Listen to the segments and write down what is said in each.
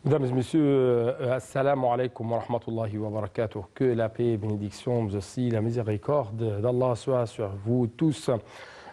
Mesdames et messieurs, assalamu alaikum wa rahmatullahi wa barakatuh. Que la paix et bénédiction, mais aussi la miséricorde d'Allah soit sur vous tous.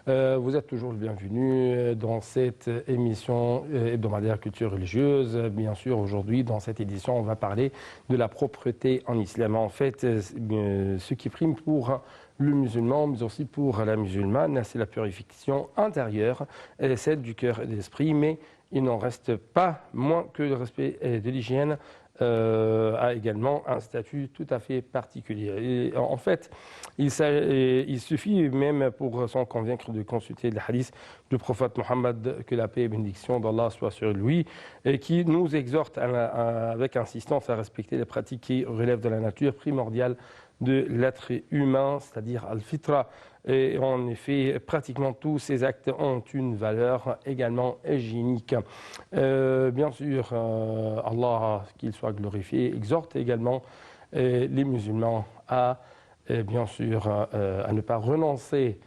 Vous êtes toujours le bienvenu dans cette émission hebdomadaire culture religieuse. Bien sûr, aujourd'hui, dans cette édition, on va parler de la propreté en islam. En fait, ce qui prime pour le musulman, mais aussi pour la musulmane, c'est la purification intérieure, celle du cœur et de l'esprit, mais il n'en reste pas moins que le respect de l'hygiène a également un statut tout à fait particulier. Et en fait, il suffit même pour s'en convaincre de consulter le hadith du prophète Mohammed, que la paix et bénédiction d'Allah soit sur lui, et qui nous exhorte avec insistance à respecter les pratiques qui relèvent de la nature primordiale de l'être humain, c'est-à-dire al-fitra. Et en effet, pratiquement tous ces actes ont une valeur également hygiénique. Bien sûr, Allah, qu'il soit glorifié, exhorte également les musulmans à, bien sûr, à ne pas renoncer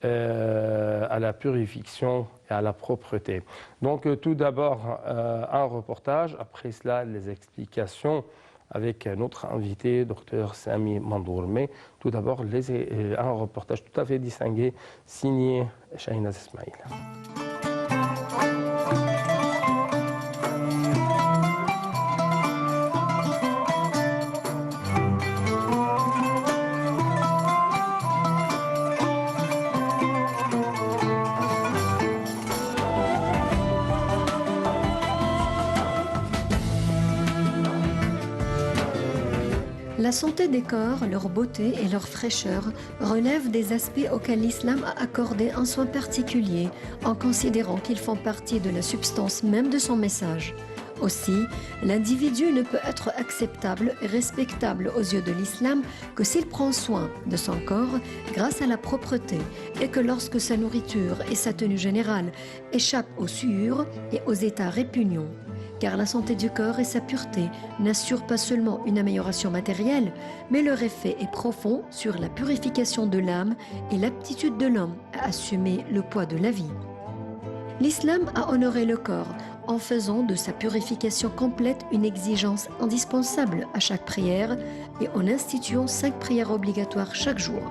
à la purification et à la propreté. Donc, tout d'abord, un reportage, après cela, les explications avec notre invité, Dr Sami Mandour. Mais tout d'abord, un reportage tout à fait distingué, signé Shahinaz Ismail. La santé des corps, leur beauté et leur fraîcheur relèvent des aspects auxquels l'islam a accordé un soin particulier, en considérant qu'ils font partie de la substance même de son message. Aussi, l'individu ne peut être acceptable et respectable aux yeux de l'islam que s'il prend soin de son corps grâce à la propreté, et que lorsque sa nourriture et sa tenue générale échappent aux souillures et aux états répugnants. Car la santé du corps et sa pureté n'assurent pas seulement une amélioration matérielle, mais leur effet est profond sur la purification de l'âme et l'aptitude de l'homme à assumer le poids de la vie. L'islam a honoré le corps en faisant de sa purification complète une exigence indispensable à chaque prière et en instituant 5 prières obligatoires chaque jour.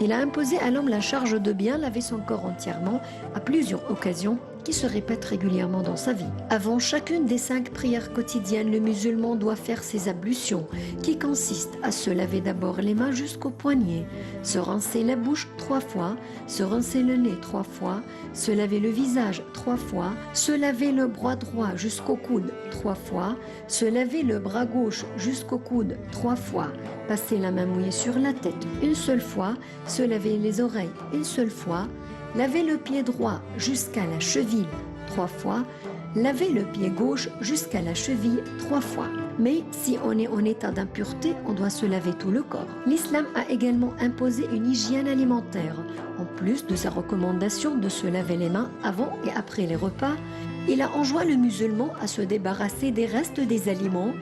Il a imposé à l'homme la charge de bien laver son corps entièrement à plusieurs occasions qui se répètent régulièrement dans sa vie. Avant chacune des 5 prières quotidiennes, le musulman doit faire ses ablutions, qui consistent à se laver d'abord les mains jusqu'aux poignets, se rincer la bouche 3 fois, se rincer le nez 3 fois, se laver le visage 3 fois, se laver le bras droit jusqu'au coude 3 fois, se laver le bras gauche jusqu'au coude 3 fois, passer la main mouillée sur la tête une seule fois, se laver les oreilles une seule fois, laver le pied droit jusqu'à la cheville 3 fois, laver le pied gauche jusqu'à la cheville 3 fois. Mais si on est en état d'impureté, on doit se laver tout le corps. L'islam a également imposé une hygiène alimentaire. En plus de sa recommandation de se laver les mains avant et après les repas, il a enjoint le musulman à se débarrasser des restes des aliments,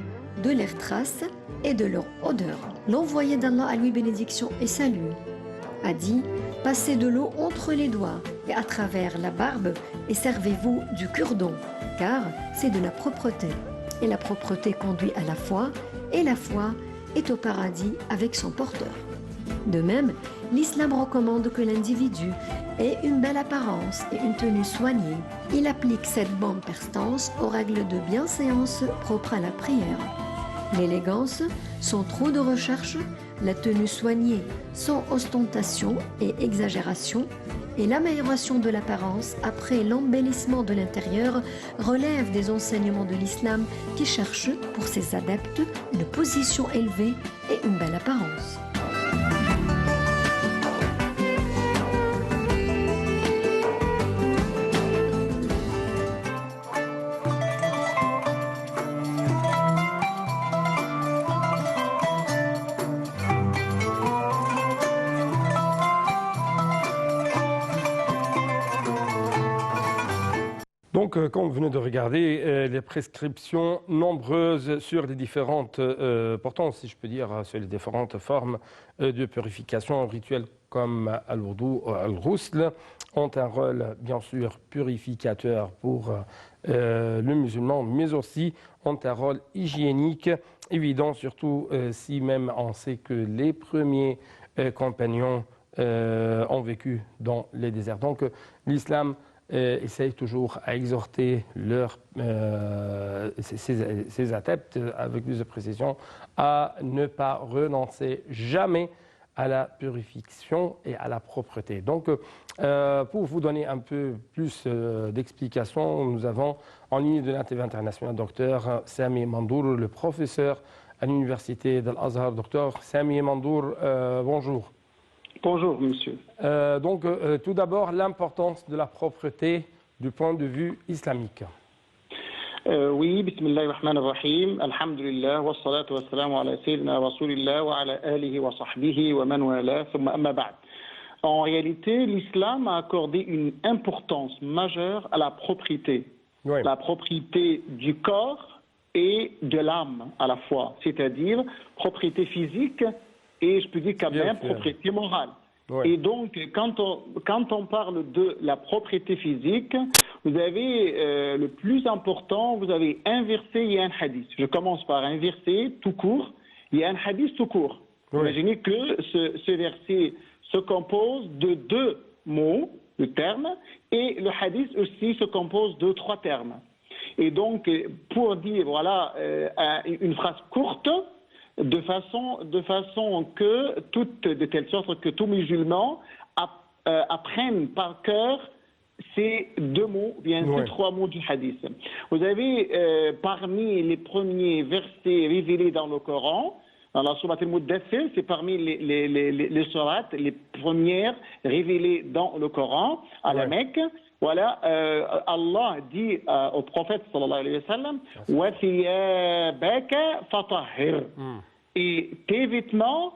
de leurs traces et de leur odeur. L'envoyé d'Allah, à lui bénédiction et salut, a dit: passez de l'eau entre les doigts et à travers la barbe et servez-vous du cure-dent, car c'est de la propreté. Et la propreté conduit à la foi, et la foi est au paradis avec son porteur. De même, l'islam recommande que l'individu ait une belle apparence et une tenue soignée. Il applique cette bonne perstance aux règles de bienséance propres à la prière. L'élégance sans trop de recherche, la tenue soignée sans ostentation et exagération, et l'amélioration de l'apparence après l'embellissement de l'intérieur relève des enseignements de l'islam qui cherche pour ses adeptes une position élevée et une belle apparence. Donc, comme vous venez de regarder, les prescriptions nombreuses sur les différentes, pourtant, si je peux dire, sur les différentes formes de purification, rituels comme al-wudu ou al-ghusl, ont un rôle bien sûr purificateur pour le musulman, mais aussi ont un rôle hygiénique évident, surtout si même on sait que les premiers compagnons ont vécu dans les déserts. Donc l'islam essaye toujours à exhorter ses adeptes, avec plus de précision, à ne pas renoncer jamais à la purification et à la propreté. Donc, pour vous donner un peu plus d'explications, nous avons en ligne de l'INTV International Dr Sami Mandour, le professeur à l'université d'Al-Azhar. Dr Sami Mandour, bonjour. Bonjour, monsieur. Donc, tout d'abord, l'importance de la propreté du point de vue islamique. Oui, bismillah ar-Rahman ar-Rahim, alhamdulillah, wa salatu wa salamu ala sayyidina rasulillah wa ala alihi wa sahbihi wa man wala, thumma amma ba'd. En réalité, l'islam a accordé une importance majeure à la propriété. Oui. La propriété du corps et de l'âme à la fois, c'est-à-dire propriété physique et je peux dire quand même propriété morale. Oui. Et donc, quand on parle de la propriété physique, vous avez le plus important, vous avez un verset et un hadith. Je commence par un verset tout court et un hadith tout court. Oui. Imaginez que ce verset se compose de 2 mots, de termes, et le hadith aussi se compose de 3 termes. Et donc, pour dire, voilà, une phrase courte, de façon que de telle sorte que tout musulman apprenne par cœur ces 2 mots, bien ces 3 mots du hadith. Vous avez parmi les premiers versets révélés dans le Coran, dans la sourate al-Muddathir, c'est parmi les sourates les premières révélées dans le Coran, à la Mecque. Voilà, Allah dit au prophète sallallahu alayhi wa sallam, wa thiyabaka fatahhir. Et tes vêtements,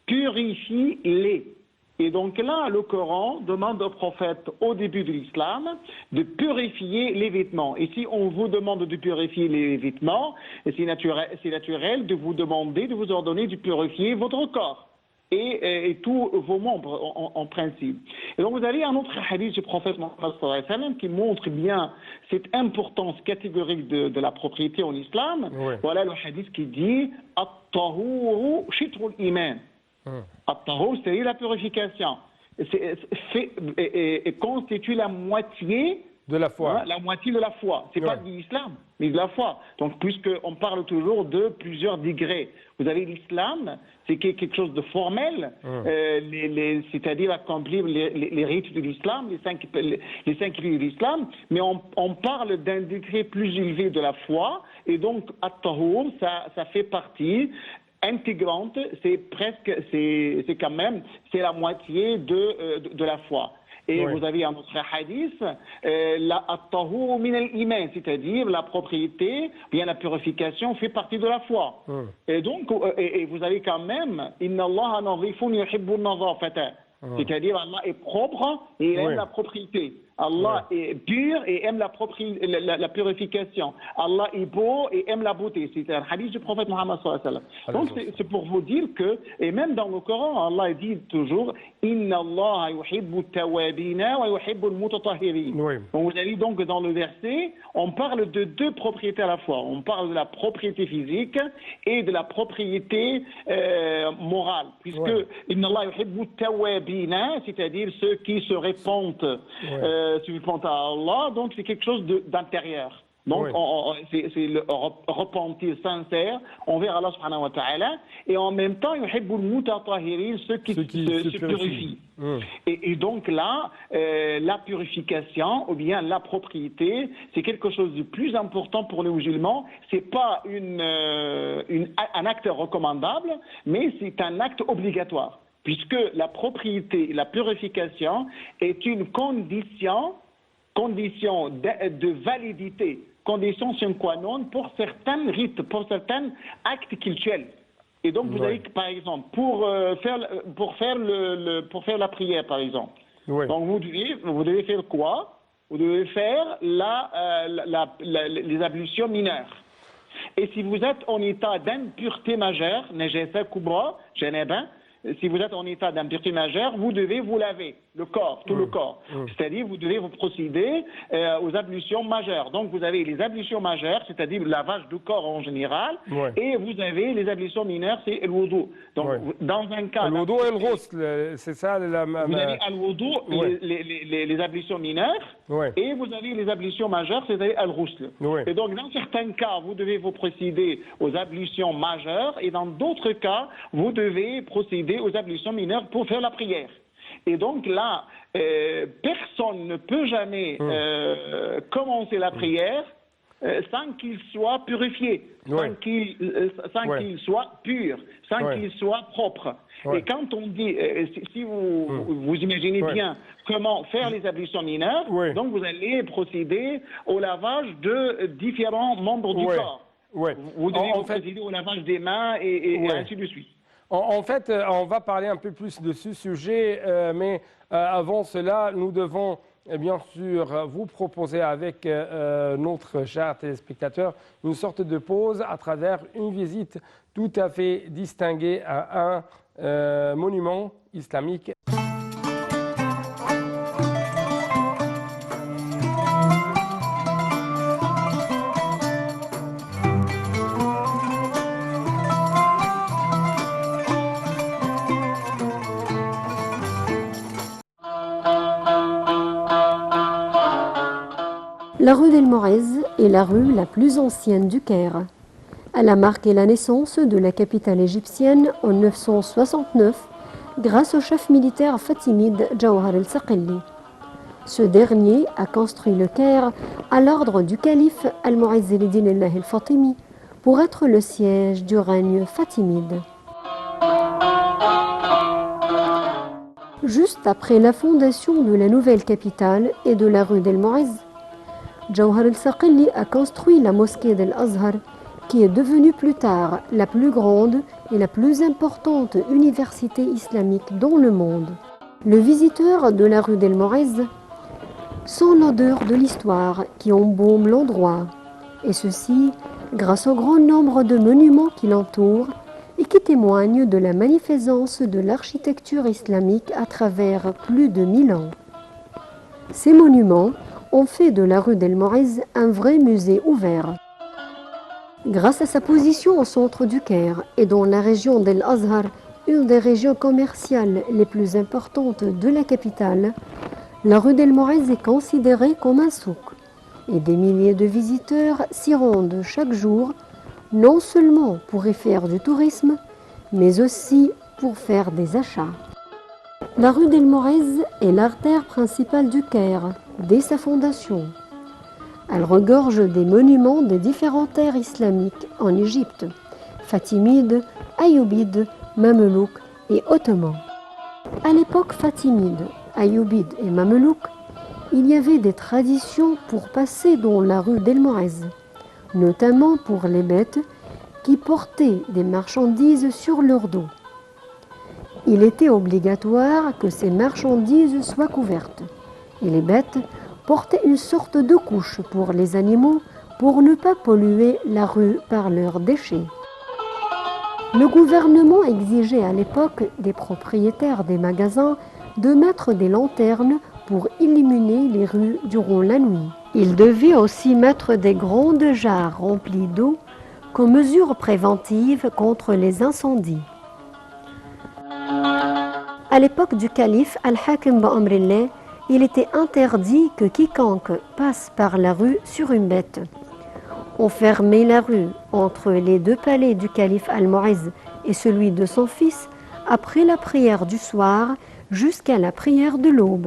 purifie-les. Et donc là, le Coran demande au prophète, au début de l'islam, de purifier les vêtements. Et si on vous demande de purifier les vêtements, c'est naturel de vous demander, de vous ordonner de purifier votre corps et tous vos membres en principe. Et donc vous avez un autre hadith du prophète Mohammed sallallahu alayhi wa sallam qui montre bien cette importance catégorique de la propriété en islam. Oui. Voilà le hadith qui dit « At-tahuru shitrul iman ». At-tahur, c'est la purification. Et constitue la moitié de la foi. Hein, la moitié de la foi. C'est pas de l'islam, mais de la foi. Donc, puisqu'on parle toujours de plusieurs degrés. Vous avez l'islam, c'est quelque chose de formel, c'est-à-dire accomplir les rites de l'islam, les cinq piliers de l'islam, mais on parle d'un degré plus élevé de la foi, et donc, at-tahur, ça fait partie intégrante, c'est quand même, c'est la moitié de la foi. Et vous avez un autre hadith, at-tahur min al-iman, c'est-à-dire la propriété, bien la purification fait partie de la foi. Et donc, et vous avez quand même, inna Allah nadhifun yuhibbu an-nadhafata, c'est-à-dire Allah est propre et il aime la propriété. Allah est pur et aime la purification. Allah est beau et aime la beauté. C'est un hadith du prophète Mohammed sallallahu alayhi wa sallam. Donc c'est pour vous dire que, et même dans le Coran, Allah dit toujours Inna Allah yuhibbu tawabina wa yuhibbu al-mutatahhirin. Donc vous avez donc dans le verset, on parle de 2 propriétés à la fois. On parle de la propriété physique et de la propriété morale. Puisque Inna Allah yuhibbu tawabina, c'est-à-dire ceux qui se répandent à Allah, donc c'est quelque chose d'intérieur. Donc c'est le repentir sincère envers Allah subhanahu wa ta'ala, et en même temps yuhibbul mutatahhirin, ceux qui se purifient. Et donc là, la purification ou bien la propriété, c'est quelque chose de plus important pour les musulmans. C'est pas un acte recommandable, mais c'est un acte obligatoire. Puisque la propriété et la purification est une condition de validité, condition sine qua non pour certains rites, pour certains actes cultuels. Et donc vous avez, par exemple, pour faire la prière, par exemple. Donc vous devez faire quoi? Vous devez faire les ablutions mineures. Et si vous êtes en état d'impureté majeure, najasa kubra, janaba, si vous êtes en état d'impureté majeure, vous devez vous laver le corps, tout le corps. C'est-à-dire, vous devez vous procéder aux ablutions majeures. Donc, vous avez les ablutions majeures, c'est-à-dire le lavage du corps en général, et vous avez les ablutions mineures, c'est le wudu. Donc, dans un cas... Le wudu et le ghusl, c'est ça la... Vous avez le wudu, les ablutions mineures, et vous avez les ablutions majeures, c'est-à-dire le ghusl. Et donc, dans certains cas, vous devez vous procéder aux ablutions majeures, et dans d'autres cas, vous devez procéder aux ablutions mineures pour faire la prière. Et donc là, personne ne peut jamais commencer la prière sans qu'il soit purifié, sans qu'il soit pur, sans qu'il soit propre. Et quand on dit, si vous imaginez bien comment faire les ablutions mineures, donc vous allez procéder au lavage de différents membres du corps. Vous devez procéder au lavage des mains et ainsi de suite. En fait, on va parler un peu plus de ce sujet, mais avant cela, nous devons bien sûr vous proposer avec notre cher téléspectateur une sorte de pause à travers une visite tout à fait distinguée à un monument islamique. La rue d'El Moez est la rue la plus ancienne du Caire. Elle a marqué la naissance de la capitale égyptienne en 969 grâce au chef militaire fatimide Jawhar el-Saqili. Ce dernier a construit le Caire à l'ordre du calife Al-Mu'izz el-Din el-Fatimi pour être le siège du règne fatimide. Juste après la fondation de la nouvelle capitale et de la rue d'El Moez, Jawhar el-Saqili a construit la mosquée d'Al-Azhar, qui est devenue plus tard la plus grande et la plus importante université islamique dans le monde. Le visiteur de la rue d'El Moez sent l'odeur de l'histoire qui embaume l'endroit, et ceci grâce au grand nombre de monuments qui l'entourent et qui témoignent de la magnificence de l'architecture islamique à travers plus de 1000 ans. Ces monuments ont fait de la rue d'El Moez un vrai musée ouvert. Grâce à sa position au centre du Caire et dans la région d'El Azhar, une des régions commerciales les plus importantes de la capitale, la rue d'El Moez est considérée comme un souk et des milliers de visiteurs s'y rendent chaque jour, non seulement pour y faire du tourisme, mais aussi pour faire des achats. La rue d'El Moez est l'artère principale du Caire dès sa fondation. Elle regorge des monuments des différentes ères islamiques en Égypte, fatimide, ayyubide, mamelouk et ottoman. À l'époque fatimide, ayyubide et mamelouk, il y avait des traditions pour passer dans la rue d'El Moez, notamment pour les bêtes qui portaient des marchandises sur leur dos. Il était obligatoire que ces marchandises soient couvertes et les bêtes portaient une sorte de couche pour les animaux pour ne pas polluer la rue par leurs déchets. Le gouvernement exigeait à l'époque des propriétaires des magasins de mettre des lanternes pour illuminer les rues durant la nuit. Ils devaient aussi mettre des grandes jarres remplies d'eau comme mesure préventive contre les incendies. À l'époque du calife Al-Hakim Ba'amrillah, il était interdit que quiconque passe par la rue sur une bête. On fermait la rue entre les deux palais du calife Al-Mu'izz et celui de son fils après la prière du soir jusqu'à la prière de l'aube.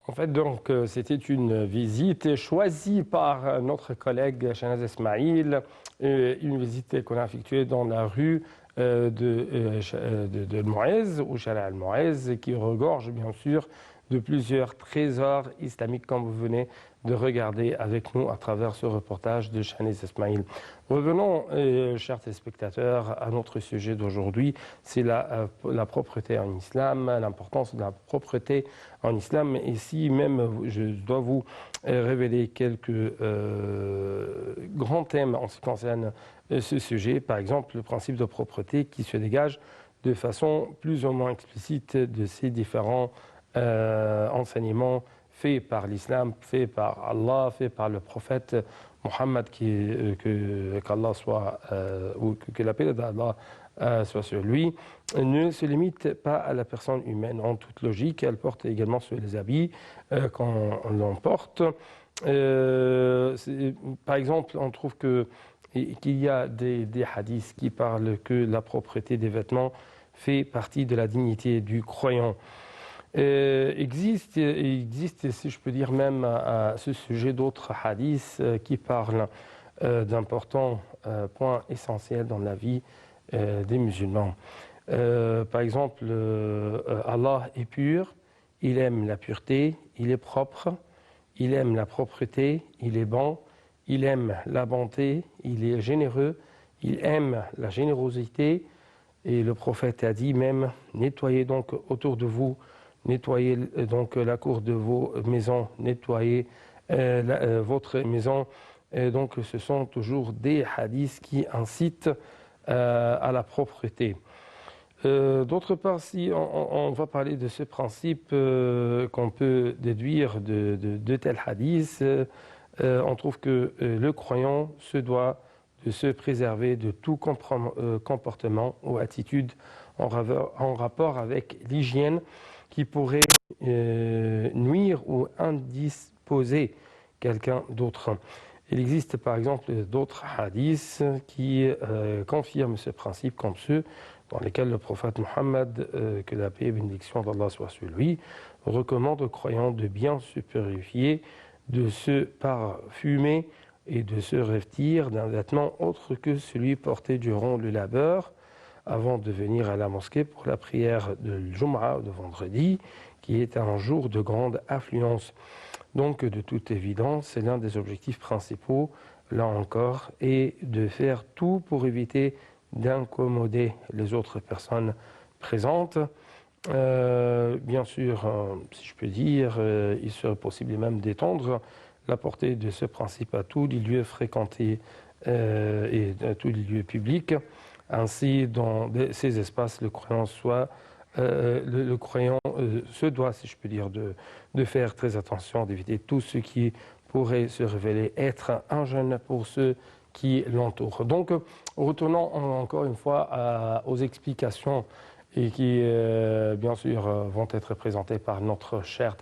En fait, donc, c'était une visite choisie par notre collègue Shanaz Esmaïl, une visite qu'on a effectuée dans la rue de Moez, au Shara al-Moez, qui regorge bien sûr de plusieurs trésors islamiques, comme vous venez de regarder avec nous à travers ce reportage de Chaniz Ismail. Revenons, chers téléspectateurs, à notre sujet d'aujourd'hui, c'est la propreté en islam, l'importance de la propreté en islam. Et ici même, je dois vous révéler quelques grands thèmes en ce qui concerne ce sujet. Par exemple, le principe de propreté qui se dégage de façon plus ou moins explicite de ces différents enseignements faits par l'islam, faits par Allah, faits par le prophète Mohammed, qu'Allah soit, ou que la paix d'Allah soit sur lui, ne se limite pas à la personne humaine. En toute logique, elle porte également sur les habits qu'on l'on porte. Par exemple, on trouve qu'il y a des hadiths qui parlent que la propreté des vêtements fait partie de la dignité du croyant. Existe, si je peux dire même à ce sujet, d'autres hadiths qui parlent d'importants points essentiels dans la vie des musulmans. Par exemple, Allah est pur, il aime la pureté, il est propre, il aime la propreté, il est bon, il aime la bonté, il est généreux, il aime la générosité. Et le prophète a dit même, nettoyez donc autour de vous, nettoyez donc la cour de vos maisons, nettoyez votre maison. Et donc ce sont toujours des hadiths qui incitent à la propreté. D'autre part, si on va parler de ce principe qu'on peut déduire de tels hadiths, on trouve que le croyant se doit de se préserver de tout comportement ou attitude en rapport avec l'hygiène qui pourrait nuire ou indisposer quelqu'un d'autre. Il existe par exemple d'autres hadiths qui confirment ce principe, comme ceux dans lesquels le prophète Mohammed, que la paix et bénédiction d'Allah soit sur lui, recommande aux croyants de bien se purifier, de se parfumer et de se revêtir d'un vêtement autre que celui porté durant le labeur avant de venir à la mosquée pour la prière de Jum'a, de vendredi, qui est un jour de grande affluence. Donc, de toute évidence, c'est l'un des objectifs principaux, là encore, et de faire tout pour éviter d'incommoder les autres personnes présentes. Bien sûr, si je peux dire, il serait possible même d'étendre la portée de ce principe à tous les lieux fréquentés et à tous les lieux publics. Ainsi, dans ces espaces, le croyant se doit, si je peux dire, de faire très attention, d'éviter tout ce qui pourrait se révéler être un gêne pour ceux qui l'entourent. Donc, retournons encore une fois aux explications et qui, bien sûr, vont être présentées par notre cher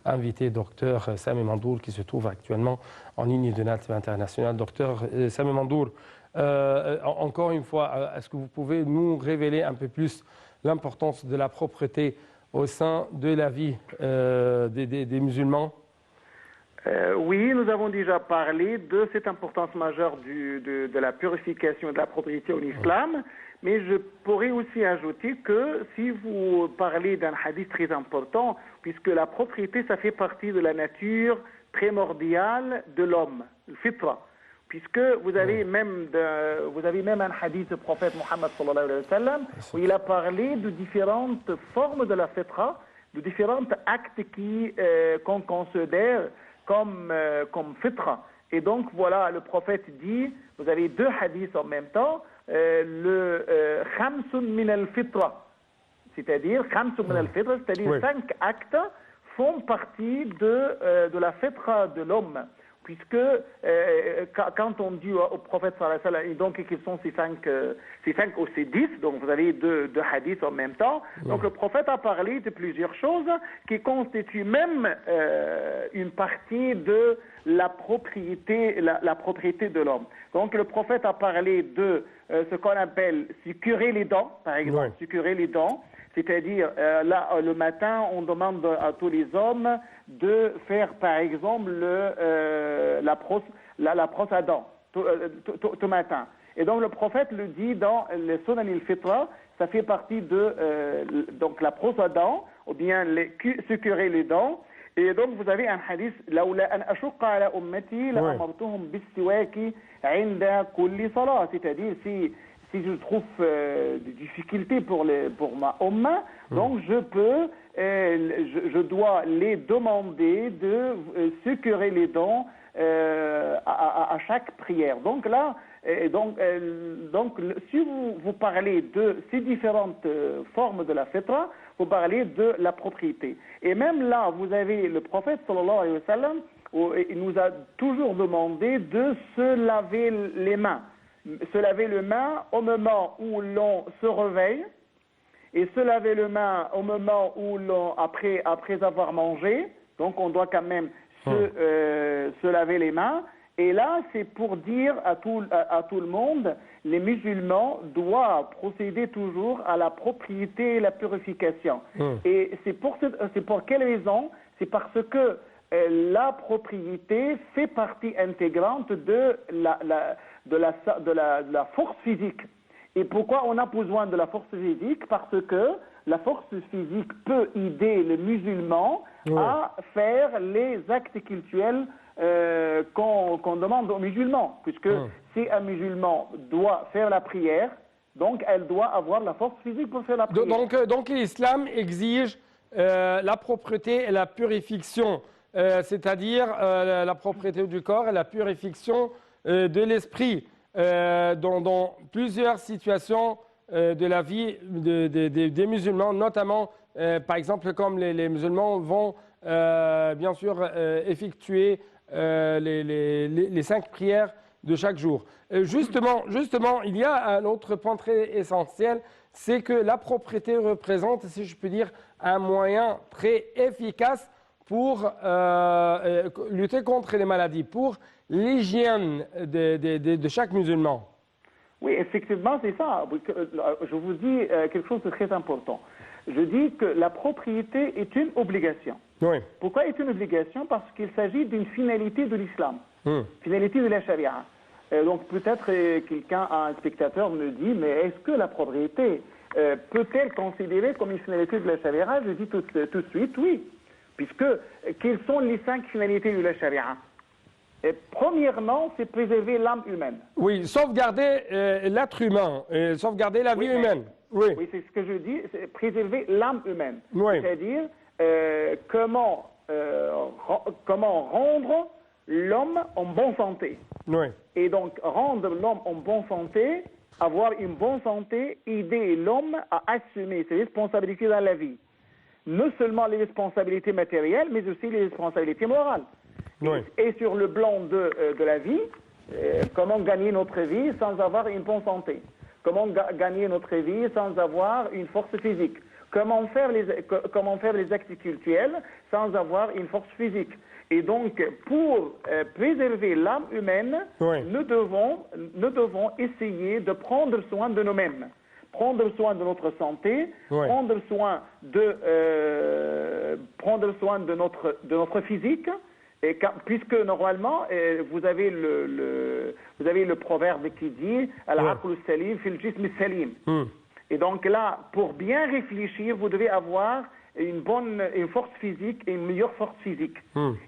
invité, docteur Sami Mandour, qui se trouve actuellement en ligne de NAT international. Docteur Sami Mandour, encore une fois, est-ce que vous pouvez nous révéler un peu plus l'importance de la propreté au sein de la vie des musulmans? Oui, nous avons déjà parlé de cette importance majeure de la purification et de la propriété en islam, mais je pourrais aussi ajouter que si vous parlez d'un hadith très important, puisque la propriété, ça fait partie de la nature primordiale de l'homme, le fitra, puisque vous avez même un hadith du prophète Mohammed sallallahu alayhi wa sallam, où il a parlé de différentes formes de la fitra, de différents actes qu'on considère comme fitra. Et donc voilà, le prophète dit, vous avez deux hadiths en même temps, khamsun min al-fitra, c'est-à-dire khamsun min al-fitra, c'est-à-dire 5 actes font partie de la fitra de l'homme. Puisque quand on dit au prophète sallallahu alayhi wa sallam, et donc quels sont ces 5 ou ces 10, donc vous avez deux hadiths en même temps, donc le prophète a parlé de plusieurs choses qui constituent même une partie de la propriété de l'homme. Donc le prophète a parlé de ce qu'on appelle se curer les dents, par exemple, se curer les dents. C'est-à-dire, là, le matin, on demande à tous les hommes de faire, par exemple, la brosse à dents, tout matin. Et donc, le prophète le dit dans le Sunan al-Fitra, ça fait partie de donc la brosse à dents, ou bien se curer les dents. Et donc, vous avez un hadith, c'est-à-dire si je trouve des difficultés pour ma umma, donc je dois les demander de sécurer les dents à chaque prière. Donc là, si vous parlez de ces différentes formes de la fitra, vous parlez de la propriété. Et même là, vous avez le prophète sallallahu alayhi wa sallam, il nous a toujours demandé de se laver les mains. Se laver les mains au moment où l'on se réveille et se laver les mains au moment où après avoir mangé. Donc on doit quand même se laver les mains. Et là, c'est pour dire à tout le monde, les musulmans doivent procéder toujours à la propriété et la purification. Et c'est pour quelle raison? C'est parce que la propriété fait partie intégrante de la force physique. Et pourquoi on a besoin de la force physique? Parce que la force physique peut aider les musulmans à faire les actes cultuels qu'on demande aux musulmans, puisque si un musulman doit faire la prière, donc elle doit avoir la force physique pour faire la prière. Donc l'islam exige la propreté et la purification, c'est-à-dire la propreté du corps et la purification de l'esprit dans plusieurs situations de la vie des musulmans, notamment par exemple comme les musulmans vont bien sûr effectuer les 5 prières de chaque jour. Justement, il y a un autre point très essentiel, c'est que la propreté représente, si je peux dire, un moyen très efficace pour lutter contre les maladies, pour l'hygiène de chaque musulman. Oui, effectivement, c'est ça. Je vous dis quelque chose de très important. Je dis que la propriété est une obligation. Oui. Pourquoi est une obligation? Parce qu'il s'agit d'une finalité de l'islam, finalité de la charia. Donc peut-être quelqu'un, un spectateur me dit, mais est-ce que la propriété peut-elle considérer comme une finalité de la charia? Je dis tout de suite oui. Puisque, quelles sont les 5 finalités de la charia? Premièrement, c'est préserver l'âme humaine. Oui, sauvegarder l'être humain, sauvegarder la vie humaine. Oui, c'est ce que je dis, c'est préserver l'âme humaine. Oui. C'est-à-dire comment rendre l'homme en bonne santé. Oui. Et donc, rendre l'homme en bonne santé, avoir une bonne santé, aider l'homme à assumer ses responsabilités dans la vie. Non seulement les responsabilités matérielles, mais aussi les responsabilités morales. Oui. Et sur le plan de la vie, comment gagner notre vie sans avoir une bonne santé? Comment gagner notre vie sans avoir une force physique? Comment faire les actes cultuels sans avoir une force physique? Et donc, pour préserver l'âme humaine, nous devons essayer de prendre soin de nous-mêmes. Prendre soin de notre santé, prendre soin de notre physique, puisque normalement vous avez le proverbe qui dit al-aqlu salim fil jism salim. Et donc là, pour bien réfléchir, vous devez avoir une force physique et une meilleure force physique.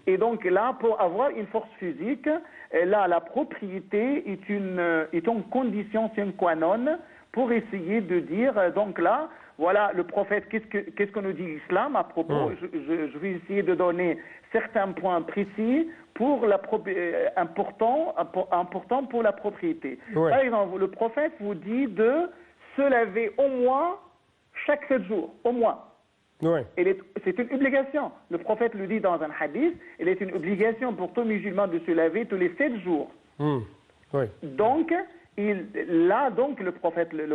Et donc là, pour avoir une force physique, là la propriété est une condition sine qua non pour essayer de dire, donc là, voilà, le prophète, qu'est-ce que nous dit l'islam à propos? Je vais essayer de donner certains points précis pour important pour la propriété. Par exemple, le prophète vous dit de se laver au moins chaque 7 jours, au moins. C'est une obligation. Le prophète le dit dans un hadith, il est une obligation pour tout musulman de se laver tous les 7 jours. Donc, donc le prophète le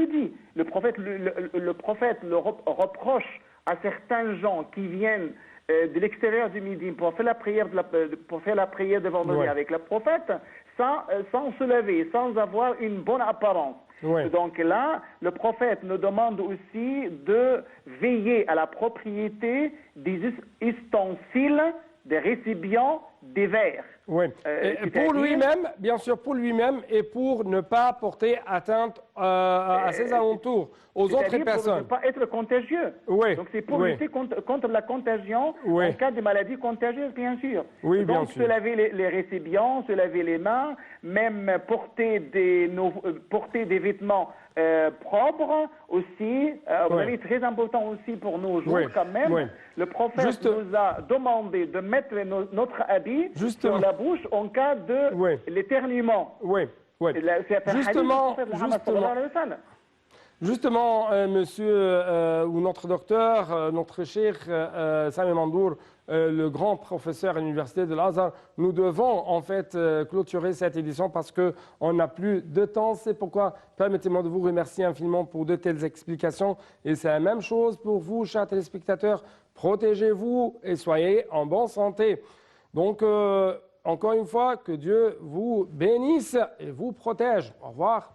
dit. Le prophète le reproche à certains gens qui viennent de l'extérieur du Midi pour faire la prière de vendredi avec le prophète sans se laver, sans avoir une bonne apparence. Donc là, le prophète nous demande aussi de veiller à la propriété des ustensiles des récipients divers. Oui. Et pour lui-même, bien sûr, pour lui-même et pour ne pas porter atteinte à ses alentours, aux autres personnes. Pour ne pas être contagieux. Oui. Donc c'est pour lutter contre la contagion en cas de maladie contagieuse, bien sûr. Oui, bien Donc sûr. se laver les récipients, se laver les mains, même porter des vêtements propres aussi. Vous savez, très important aussi pour nos jours quand même. Oui. Le prophète nous a demandé de mettre notre habit sur la bouche en cas de l'éternuement. Oui, oui. Justement, monsieur ou notre docteur, notre cher Sami Mandour, le grand professeur à l'université de l'Azhar, nous devons en fait clôturer cette édition parce qu'on n'a plus de temps. C'est pourquoi permettez-moi de vous remercier infiniment pour de telles explications. Et c'est la même chose pour vous, chers téléspectateurs. Protégez-vous et soyez en bonne santé. Donc, encore une fois, que Dieu vous bénisse et vous protège. Au revoir.